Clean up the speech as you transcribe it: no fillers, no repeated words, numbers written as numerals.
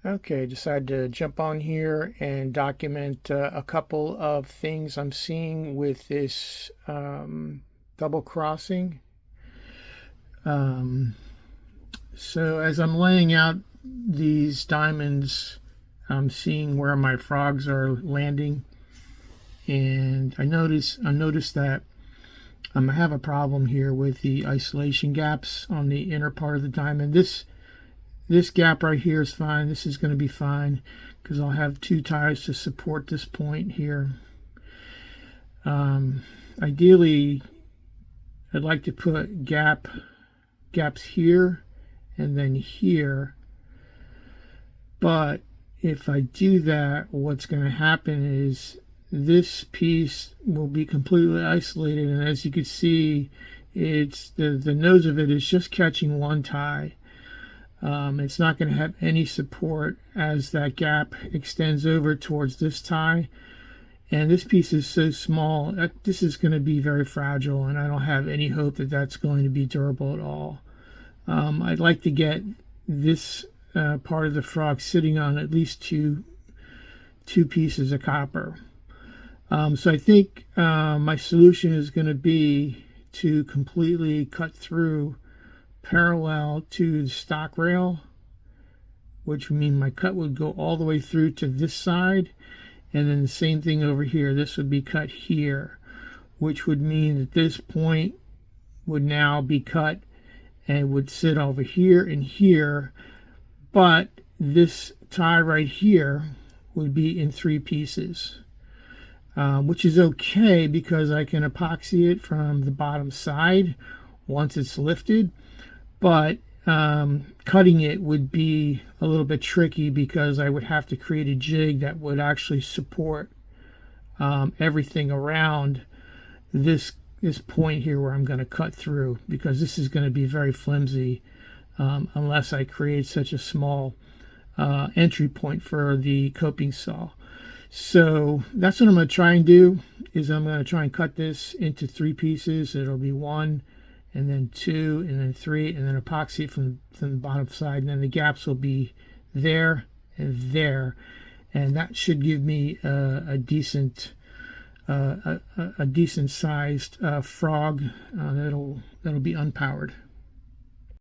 Okay, decided to jump on here and document a couple of things I'm seeing with this double crossing. Um, so as I'm laying out these diamonds, I'm seeing where my frogs are landing, and I noticed that I have a problem here with the isolation gaps on the inner part of the diamond. This gap right here is fine. This is going to be fine because I'll have two ties to support this point here. Ideally, I'd like to put gaps here and then here. But if I do that, what's going to happen is this piece will be completely isolated. And as you can see, it's the nose of it is just catching one tie. It's not going to have any support as that gap extends over towards this tie. And this piece is so small that this is going to be very fragile, and I don't have any hope that that's going to be durable at all. I'd like to get this part of the frog sitting on at least two pieces of copper. So I think my solution is going to be to completely cut through parallel to the stock rail, which would mean my cut would go all the way through to this side, and then the same thing over here. This would be cut here, which would mean that this point would now be cut and would sit over here and here, but this tie right here would be in three pieces, which is okay because I can epoxy it from the bottom side once it's lifted. But cutting it would be a little bit tricky because I would have to create a jig that would actually support everything around this point here where I'm going to cut through, because this is going to be very flimsy unless I create such a small entry point for the coping saw. So that's what I'm going to try and do, is I'm going to try and cut this into three pieces. It'll be one, and then two, and then three, and then epoxy from the bottom side, and then the gaps will be there and there, and that should give me a decent sized frog that'll be unpowered.